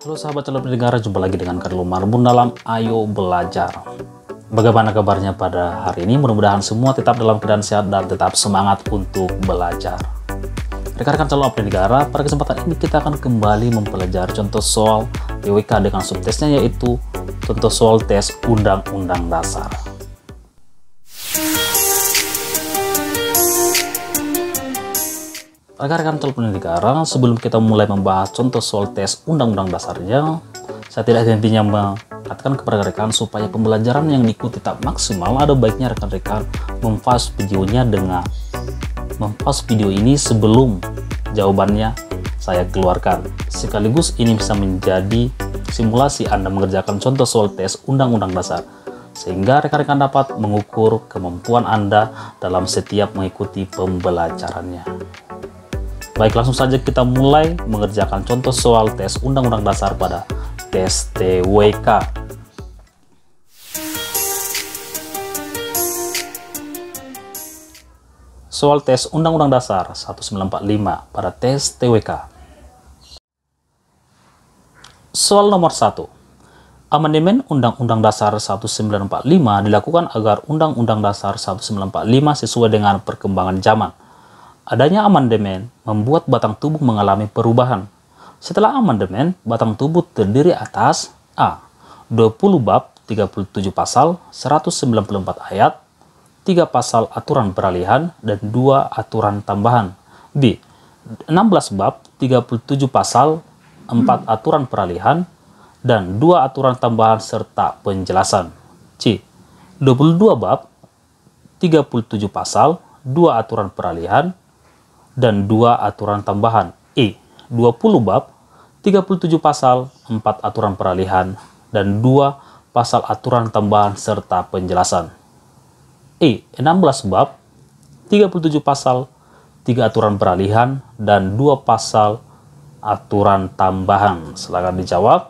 Halo sahabat calon pendengar, jumpa lagi dengan Karlo Marbun dalam Ayo Belajar. Bagaimana kabarnya pada hari ini? Mudah-mudahan semua tetap dalam keadaan sehat dan tetap semangat untuk belajar. Rekan-rekan calon pendengar, pada kesempatan ini kita akan kembali mempelajari contoh soal TWK dengan subtesnya, yaitu contoh soal tes Undang-Undang Dasar. Rekan-rekan calon pendengar, sebelum kita mulai membahas contoh soal tes Undang-Undang Dasarnya, saya tidak henti-hentinya mengatakan kepada rekan supaya pembelajaran yang diikuti tetap maksimal. Ada baiknya rekan-rekan memfast videonya dengan memfast video ini sebelum jawabannya saya keluarkan. Sekaligus ini bisa menjadi simulasi Anda mengerjakan contoh soal tes Undang-Undang Dasar, sehingga rekan-rekan dapat mengukur kemampuan Anda dalam setiap mengikuti pembelajarannya. Baik, langsung saja kita mulai mengerjakan contoh soal tes Undang-Undang Dasar pada tes TWK. Soal tes Undang-Undang Dasar 1945 pada tes TWK. Soal nomor 1. Amandemen Undang-Undang Dasar 1945 dilakukan agar Undang-Undang Dasar 1945 sesuai dengan perkembangan zaman. Adanya amandemen membuat batang tubuh mengalami perubahan. Setelah amandemen, batang tubuh terdiri atas A. 20 bab, 37 pasal, 194 ayat, 3 pasal aturan peralihan, dan 2 aturan tambahan. B. 16 bab, 37 pasal, 4 aturan peralihan, dan 2 aturan tambahan serta penjelasan. C. 22 bab, 37 pasal, 2 aturan peralihan, dan 2 aturan tambahan. E. 20 bab, 37 pasal, 4 aturan peralihan, dan 2 pasal aturan tambahan serta penjelasan. E. 16 bab, 37 pasal, 3 aturan peralihan, dan 2 pasal aturan tambahan. Silakan dijawab.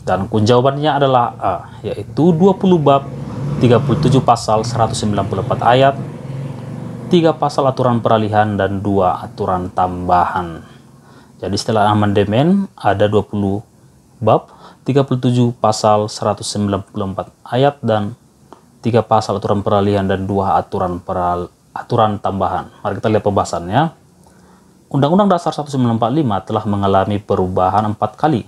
Dan jawabannya adalah A, yaitu 20 bab, 37 pasal, 194 ayat, 3 pasal aturan peralihan, dan 2 aturan tambahan. Jadi setelah amandemen ada 20 bab, 37 pasal, 194 ayat, dan 3 pasal aturan peralihan, dan 2 aturan tambahan. Mari kita lihat pembahasannya. Undang-Undang Dasar 1945 telah mengalami perubahan 4 kali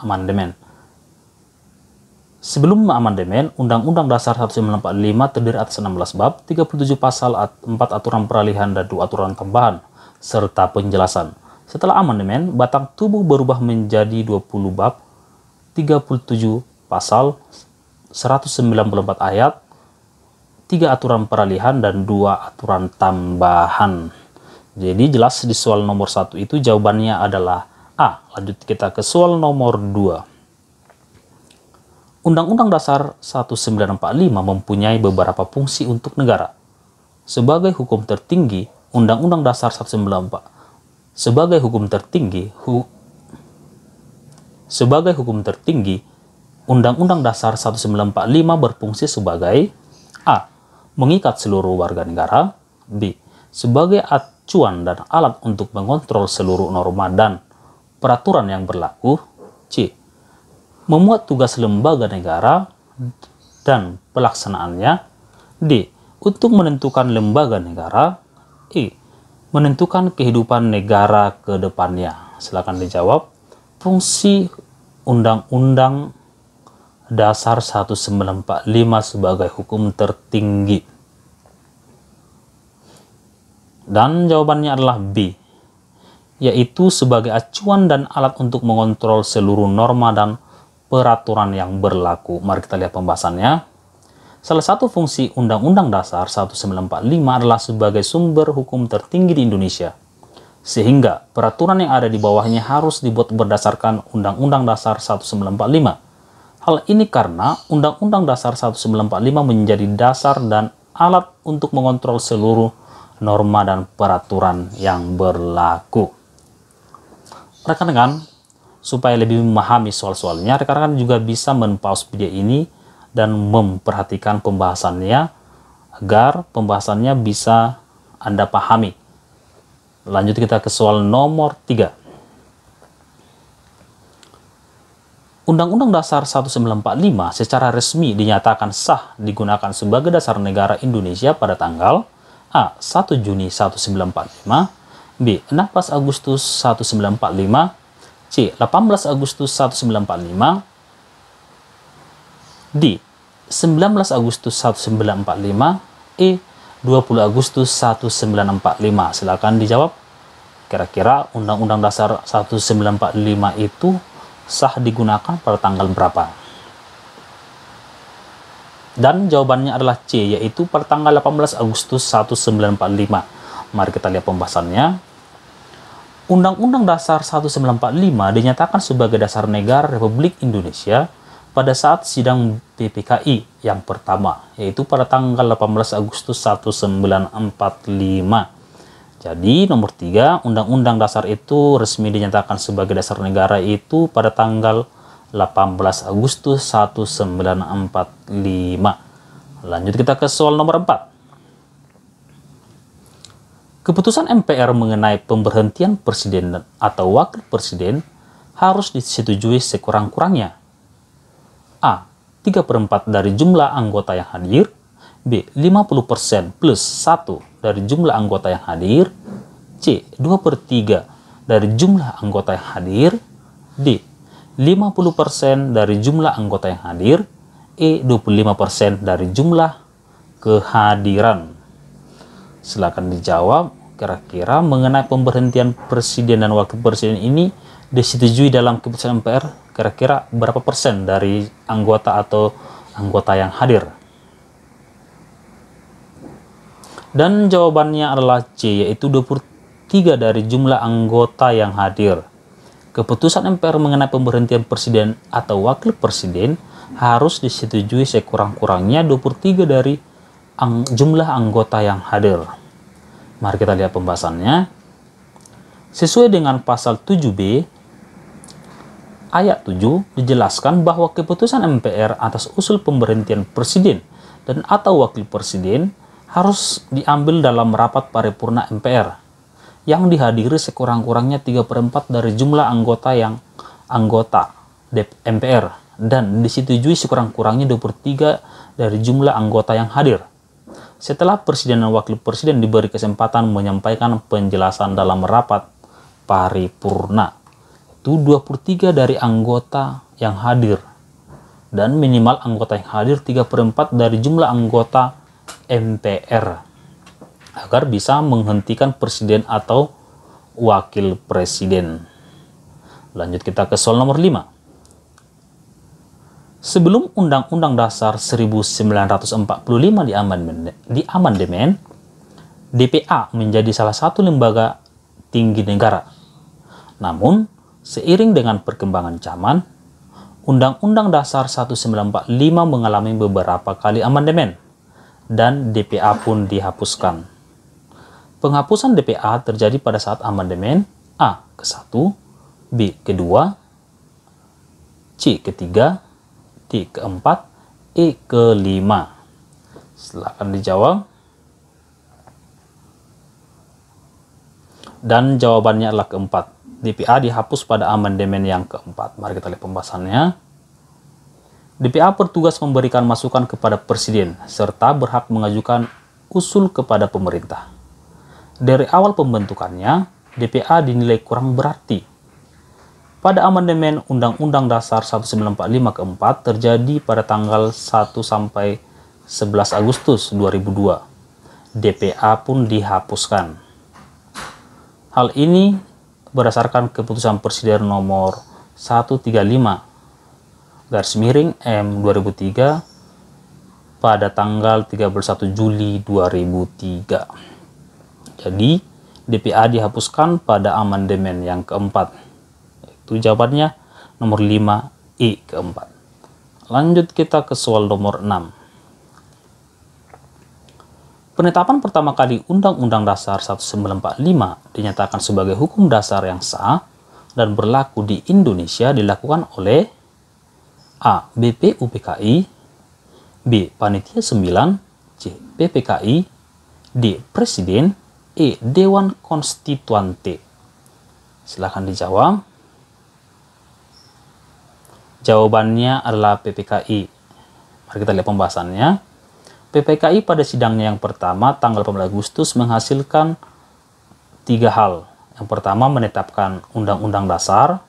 amandemen. Sebelum amandemen, Undang-Undang Dasar 1945 terdiri atas 16 bab, 37 pasal, 4 aturan peralihan, dan 2 aturan tambahan, serta penjelasan. Setelah amandemen, batang tubuh berubah menjadi 20 bab, 37 pasal, 194 ayat, 3 aturan peralihan, dan 2 aturan tambahan. Jadi jelas di soal nomor 1 itu jawabannya adalah A. Lanjut kita ke soal nomor 2. Undang-Undang Dasar 1945 mempunyai beberapa fungsi untuk negara. Sebagai hukum tertinggi, Undang-Undang Dasar 1945 sebagai hukum tertinggi, Undang-Undang Dasar 1945 berfungsi sebagai A. Mengikat seluruh warga negara. B. Sebagai acuan dan alat untuk mengontrol seluruh norma dan peraturan yang berlaku. C. Memuat tugas lembaga negara dan pelaksanaannya. D. Untuk menentukan lembaga negara. E. Menentukan kehidupan negara ke depannya. Silakan dijawab. Fungsi Undang-Undang Dasar 1945 sebagai hukum tertinggi. Dan jawabannya adalah B, yaitu sebagai acuan dan alat untuk mengontrol seluruh norma dan peraturan yang berlaku. Mari kita lihat pembahasannya. Salah satu fungsi Undang-Undang Dasar 1945 adalah sebagai sumber hukum tertinggi di Indonesia, sehingga peraturan yang ada di bawahnya harus dibuat berdasarkan Undang-Undang Dasar 1945. Hal ini karena Undang-Undang Dasar 1945 menjadi dasar dan alat untuk mengontrol seluruh norma dan peraturan yang berlaku. Rekan-rekan, supaya lebih memahami soal-soalnya, rekan-rekan juga bisa men-pause video ini dan memperhatikan pembahasannya agar pembahasannya bisa Anda pahami. Lanjut kita ke soal nomor 3. Undang-Undang Dasar 1945 secara resmi dinyatakan sah digunakan sebagai dasar negara Indonesia pada tanggal A. 1 Juni 1945, B. 16 Agustus 1945, C. 18 Agustus 1945, D. 19 Agustus 1945, E. 20 Agustus 1945. Silakan dijawab. Kira-kira Undang-Undang Dasar 1945 itu sah digunakan pada tanggal berapa? Dan jawabannya adalah C, yaitu pada tanggal 18 Agustus 1945. Mari kita lihat pembahasannya. Undang-Undang Dasar 1945 dinyatakan sebagai dasar negara Republik Indonesia pada saat sidang PPKI yang pertama, yaitu pada tanggal 18 Agustus 1945. Jadi nomor 3, Undang-Undang Dasar itu resmi dinyatakan sebagai dasar negara itu pada tanggal 18 Agustus 1945. Lanjut kita ke soal nomor 4. Keputusan MPR mengenai pemberhentian presiden atau wakil presiden harus disetujui sekurang-kurangnya. A. 3/4 dari jumlah anggota yang hadir, B. 50% plus 1 dari jumlah anggota yang hadir, C. 2/3 dari jumlah anggota yang hadir, D. 50% dari jumlah anggota yang hadir, E. 25% dari jumlah kehadiran. Silakan dijawab. Kira-kira mengenai pemberhentian presiden dan wakil presiden ini disetujui dalam keputusan MPR, kira-kira berapa persen dari anggota atau anggota yang hadir? Dan jawabannya adalah C, yaitu 23 dari jumlah anggota yang hadir. Keputusan MPR mengenai pemberhentian presiden atau wakil presiden harus disetujui sekurang-kurangnya 23 dari jumlah anggota yang hadir. Mari kita lihat pembahasannya. Sesuai dengan pasal 7B ayat 7 dijelaskan bahwa keputusan MPR atas usul pemberhentian presiden dan atau wakil presiden harus diambil dalam rapat paripurna MPR yang dihadiri sekurang-kurangnya 3/4 dari jumlah anggota MPR dan disetujui sekurang-kurangnya 23 dari jumlah anggota yang hadir. Setelah presiden dan wakil presiden diberi kesempatan menyampaikan penjelasan dalam rapat paripurna, itu 23 dari anggota yang hadir dan minimal anggota yang hadir 3/4 dari jumlah anggota MPR agar bisa menghentikan presiden atau wakil presiden. Lanjut kita ke soal nomor 5. Sebelum Undang-Undang Dasar 1945 diamandemen, DPA menjadi salah satu lembaga tinggi negara. Namun, seiring dengan perkembangan zaman, Undang-Undang Dasar 1945 mengalami beberapa kali amandemen, dan DPA pun dihapuskan. Penghapusan DPA terjadi pada saat amandemen A. ke-1, B. ke-2, C. ke-3, D. ke-4, E. ke-5. Silakan dijawab. Dan jawabannya adalah ke-4. DPA dihapus pada amandemen yang ke-4. Mari kita lihat pembahasannya. DPA bertugas memberikan masukan kepada presiden serta berhak mengajukan usul kepada pemerintah. Dari awal pembentukannya, DPA dinilai kurang berarti. Pada amandemen Undang-Undang Dasar 1945 ke-4 terjadi pada tanggal 1 sampai 11 Agustus 2002. DPA pun dihapuskan. Hal ini berdasarkan keputusan Presiden nomor 135/M 2003 pada tanggal 31 Juli 2003. Jadi, DPA dihapuskan pada amandemen yang keempat. Itu jawabannya nomor 5 E keempat. Lanjut kita ke soal nomor 6. Penetapan pertama kali Undang-Undang Dasar 1945 dinyatakan sebagai hukum dasar yang sah dan berlaku di Indonesia dilakukan oleh A. BPUPKI, B. Panitia 9, C. PPKI, D. Presiden, E. Dewan Konstituante. Silahkan dijawab. Jawabannya adalah PPKI. Mari kita lihat pembahasannya. PPKI pada sidangnya yang pertama tanggal 18 Agustus menghasilkan 3 hal. Yang pertama, menetapkan Undang-Undang Dasar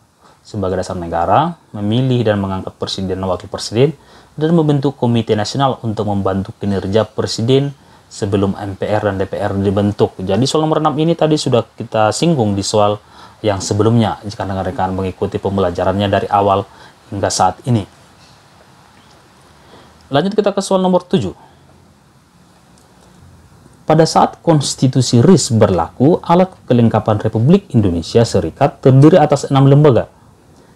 sebagai dasar negara, memilih dan mengangkat presiden dan wakil presiden, dan membentuk Komite Nasional untuk membantu kinerja presiden sebelum MPR dan DPR dibentuk. Jadi soal nomor 6 ini tadi sudah kita singgung di soal yang sebelumnya, jika rekan-rekan mengikuti pembelajarannya dari awal hingga saat ini. Lanjut kita ke soal nomor 7. Pada saat Konstitusi RIS berlaku, alat kelengkapan Republik Indonesia Serikat terdiri atas 6 lembaga,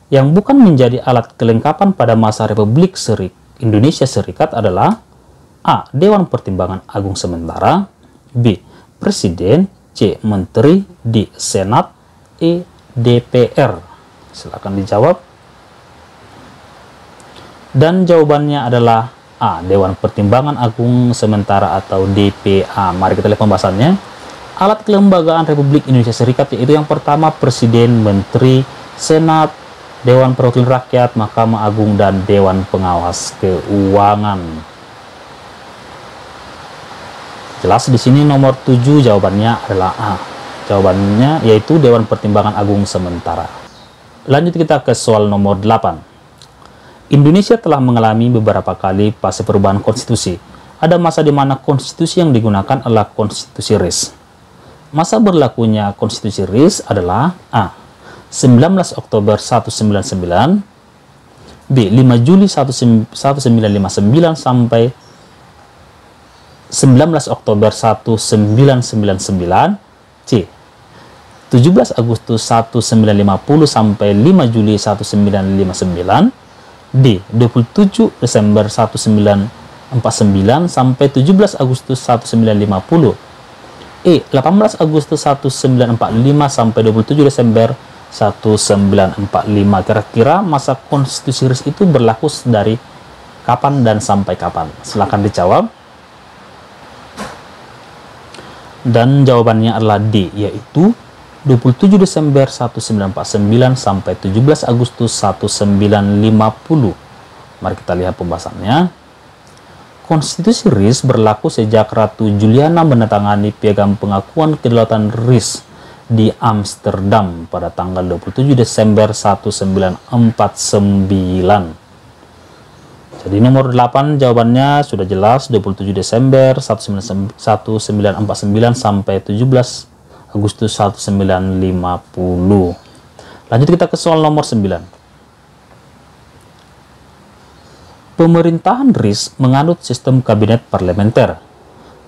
yang bukan menjadi alat kelengkapan pada masa Republik Indonesia Serikat adalah A. Dewan Pertimbangan Agung Sementara, B. Presiden, C. Menteri, D. Senat, E. DPR. Silakan dijawab. Dan jawabannya adalah A. Dewan Pertimbangan Agung Sementara atau DPA. Mari kita lihat pembahasannya. Alat kelembagaan Republik Indonesia Serikat yaitu yang pertama Presiden, Menteri, Senat, Dewan Perwakilan Rakyat, Mahkamah Agung, dan Dewan Pengawas Keuangan. Jelas di sini nomor 7 jawabannya adalah A. Jawabannya yaitu Dewan Pertimbangan Agung Sementara. Lanjut kita ke soal nomor 8. Indonesia telah mengalami beberapa kali fase perubahan konstitusi. Ada masa di mana konstitusi yang digunakan adalah konstitusi RIS. Masa berlakunya konstitusi RIS adalah A. 19 Oktober 1999, B. 5 Juli 1959 sampai 19 Oktober 1999, C. 17 Agustus 1950 sampai 5 Juli 1959, D. 27 Desember 1949 sampai 17 Agustus 1950, E. 18 Agustus 1945 sampai 27 Desember 1945. Kira-kira masa konstitusi RIS itu berlaku dari kapan dan sampai kapan? Silakan dijawab. Dan jawabannya adalah D, yaitu 27 Desember 1949 sampai 17 Agustus 1950. Mari kita lihat pembahasannya. Konstitusi RIS berlaku sejak Ratu Juliana menandatangani piagam pengakuan kedaulatan RIS di Amsterdam pada tanggal 27 Desember 1949. Jadi nomor 8 jawabannya sudah jelas, 27 Desember 1949 sampai 17 Agustus 1950. Lanjut kita ke soal nomor 9. Pemerintahan RIS menganut sistem kabinet parlementer,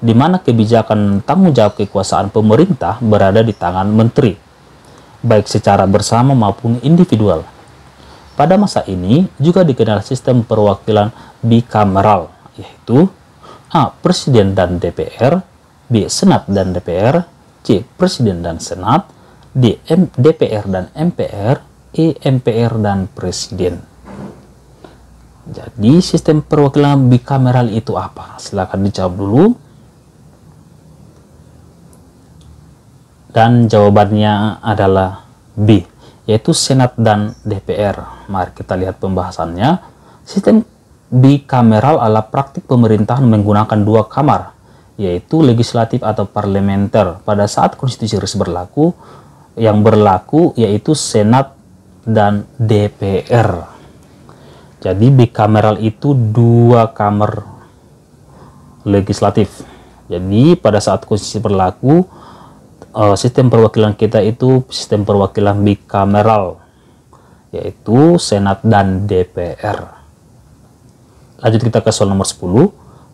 di mana kebijakan tanggung jawab kekuasaan pemerintah berada di tangan menteri, baik secara bersama maupun individual. Pada masa ini juga dikenal sistem perwakilan bikameral, yaitu A. Presiden dan DPR, B. Senat dan DPR, C. Presiden dan Senat, D. DPR dan MPR, E. MPR dan Presiden. Jadi sistem perwakilan bikameral itu apa? Silakan dijawab dulu. Dan jawabannya adalah B, yaitu Senat dan DPR. Mari kita lihat pembahasannya. Sistem bikameral adalah praktik pemerintahan menggunakan 2 kamar, yaitu legislatif atau parlementer. Pada saat konstitusi RIS berlaku, yang berlaku yaitu Senat dan DPR. Jadi bikameral itu 2 kamar legislatif. Jadi pada saat konstitusi berlaku, sistem perwakilan kita itu sistem perwakilan bikameral, yaitu Senat dan DPR. Lanjut kita ke soal nomor 10.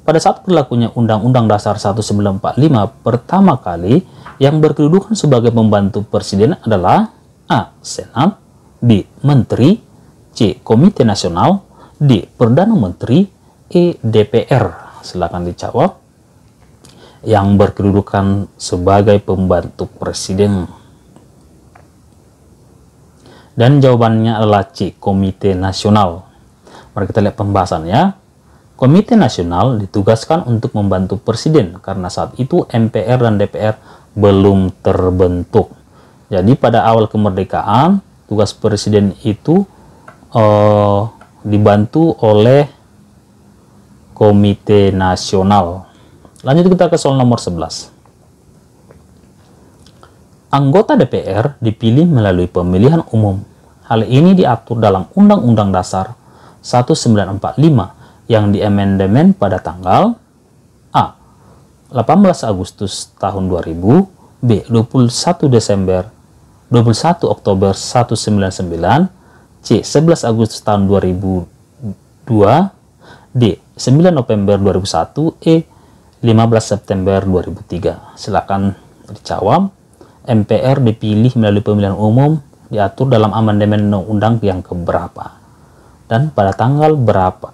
Pada saat berlakunya Undang-Undang Dasar 1945 pertama kali, yang berkedudukan sebagai pembantu presiden adalah A. Senat, B. Menteri, C. Komite Nasional, D. Perdana Menteri, E. DPR. Silakan dijawab. Yang berkedudukan sebagai pembantu presiden. Dan jawabannya adalah C. Komite Nasional. Mari kita lihat pembahasannya. Komite Nasional ditugaskan untuk membantu presiden karena saat itu MPR dan DPR belum terbentuk. Jadi pada awal kemerdekaan, tugas presiden itu dibantu oleh Komite Nasional. Lanjut kita ke soal nomor 11. Anggota DPR dipilih melalui pemilihan umum. Hal ini diatur dalam Undang-Undang Dasar 1945 yang diamandemen pada tanggal A. 18 Agustus tahun 2000, B. 21 Oktober 1999, C. 11 Agustus tahun 2002, D. 9 November 2001, E. 15 September 2003. Silakan dijawab. MPR dipilih melalui pemilihan umum diatur dalam amandemen undang-undang yang keberapa dan pada tanggal berapa.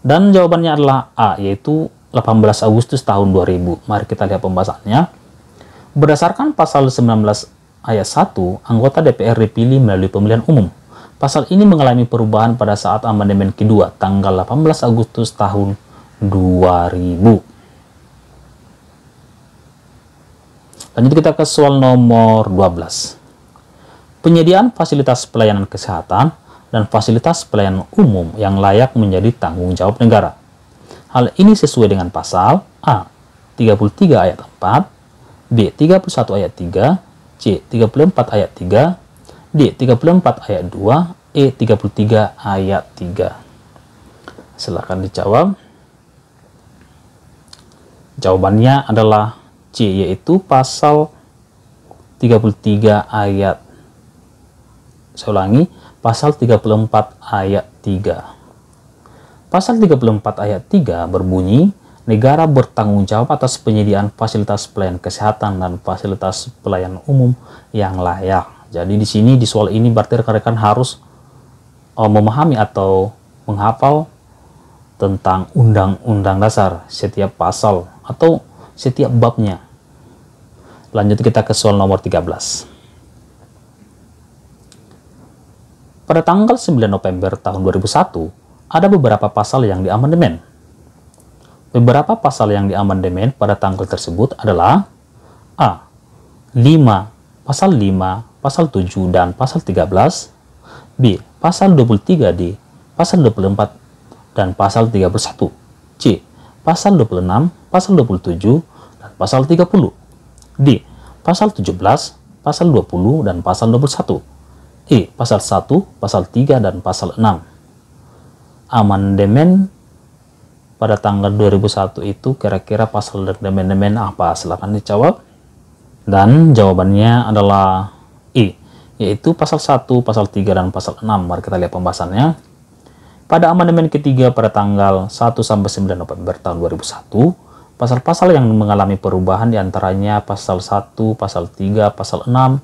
Dan jawabannya adalah A, yaitu 18 Agustus tahun 2000. Mari kita lihat pembahasannya. Berdasarkan pasal 19 ayat 1, anggota DPR dipilih melalui pemilihan umum. Pasal ini mengalami perubahan pada saat amandemen kedua tanggal 18 Agustus tahun 2000. Lanjut kita ke soal nomor 12. Penyediaan fasilitas pelayanan kesehatan dan fasilitas pelayanan umum yang layak menjadi tanggung jawab negara. Hal ini sesuai dengan pasal A. 33 ayat 4, B. 31 ayat 3, C. 34 ayat 3, D. 34 ayat 2, E. 33 ayat 3. Silakan dijawab. Jawabannya adalah C, yaitu pasal 33 ayat, saya ulangi, pasal 34 ayat 3. Pasal 34 ayat 3 berbunyi, negara bertanggung jawab atas penyediaan fasilitas pelayanan kesehatan dan fasilitas pelayanan umum yang layak. Jadi di sini di soal ini berarti rekan-rekan harus memahami atau menghafal tentang undang-undang dasar, setiap pasal atau setiap babnya. Lanjut kita ke soal nomor 13. Pada tanggal 9 November tahun 2001, ada beberapa pasal yang diamandemen. Beberapa pasal yang diamandemen pada tanggal tersebut adalah A. 5, pasal 5, pasal 7, dan pasal 13, B. pasal 23D, pasal 24, dan pasal 31, C. pasal 26, pasal 27, dan pasal 30, D. pasal 17, pasal 20, dan pasal 21, E. pasal 1, pasal 3, dan pasal 6. Amandemen pada tanggal 2001 itu kira-kira pasal dan amandemen apa? Silakan dijawab. Dan jawabannya adalah E, yaitu pasal 1, pasal 3, dan pasal 6. Mari kita lihat pembahasannya. Pada amandemen ketiga pada tanggal 1 sampai 9 November tahun 2001, pasal-pasal yang mengalami perubahan diantaranya pasal 1, pasal 3, pasal 6,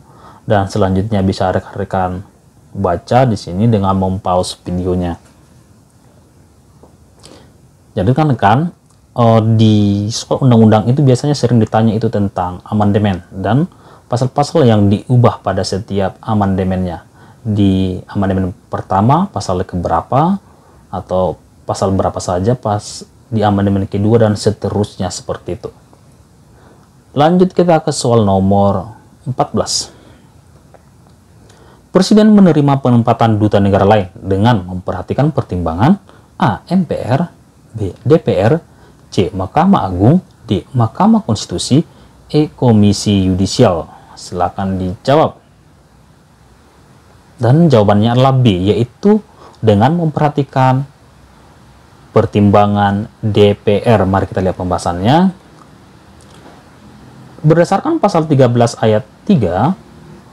dan selanjutnya bisa rekan-rekan baca di sini dengan mempause videonya. Jadi rekan-rekan, di soal undang-undang itu biasanya sering ditanya itu tentang amandemen dan pasal-pasal yang diubah pada setiap amandemennya. Di amandemen pertama pasal keberapa atau pasal berapa saja pas di amandemen kedua dan seterusnya seperti itu. Lanjut kita ke soal nomor 14. Presiden menerima penempatan duta negara lain dengan memperhatikan pertimbangan A. MPR, B. DPR, C. Mahkamah Agung, D. Mahkamah Konstitusi, E. Komisi Yudisial. Silakan dijawab. Dan jawabannya adalah B, yaitu dengan memperhatikan pertimbangan DPR. Mari kita lihat pembahasannya. Berdasarkan pasal 13 ayat 3,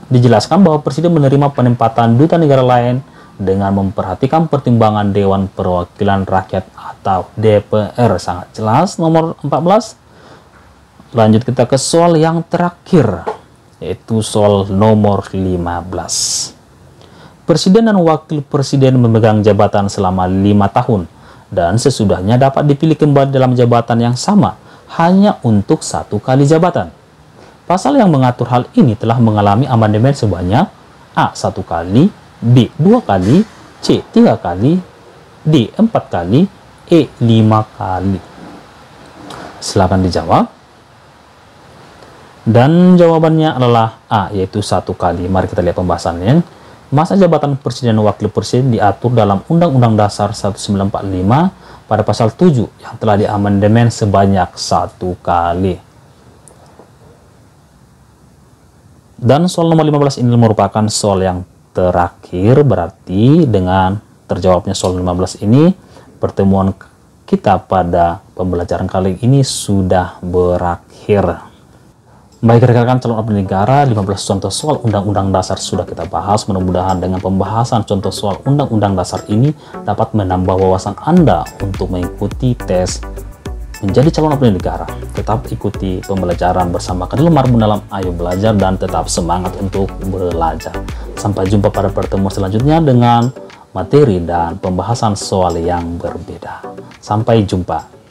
dijelaskan bahwa Presiden menerima penempatan duta negara lain dengan memperhatikan pertimbangan Dewan Perwakilan Rakyat atau DPR. Sangat jelas nomor 14. Lanjut kita ke soal yang terakhir, yaitu soal nomor 15. Presiden dan Wakil Presiden memegang jabatan selama 5 tahun dan sesudahnya dapat dipilih kembali dalam jabatan yang sama hanya untuk 1 kali jabatan. Pasal yang mengatur hal ini telah mengalami amandemen sebanyak A. 1 kali, B. 2 kali, C. 3 kali, D. 4 kali, E. 5 kali. Silakan dijawab. Dan jawabannya adalah A, yaitu 1 kali. Mari kita lihat pembahasannya. Masa jabatan Presiden dan Wakil Presiden diatur dalam Undang-Undang Dasar 1945 pada pasal 7 yang telah diamandemen sebanyak 1 kali. Dan soal nomor 15 ini merupakan soal yang terakhir, berarti dengan terjawabnya soal 15 ini, pertemuan kita pada pembelajaran kali ini sudah berakhir. Baik rekan-rekan calon abdi negara, 15 contoh soal Undang-Undang Dasar sudah kita bahas. Mudah-mudahan dengan pembahasan contoh soal Undang-Undang Dasar ini dapat menambah wawasan Anda untuk mengikuti tes menjadi calon abdi negara. Tetap ikuti pembelajaran bersama Kadil Marbun dalam Ayo Belajar dan tetap semangat untuk belajar. Sampai jumpa pada pertemuan selanjutnya dengan materi dan pembahasan soal yang berbeda. Sampai jumpa.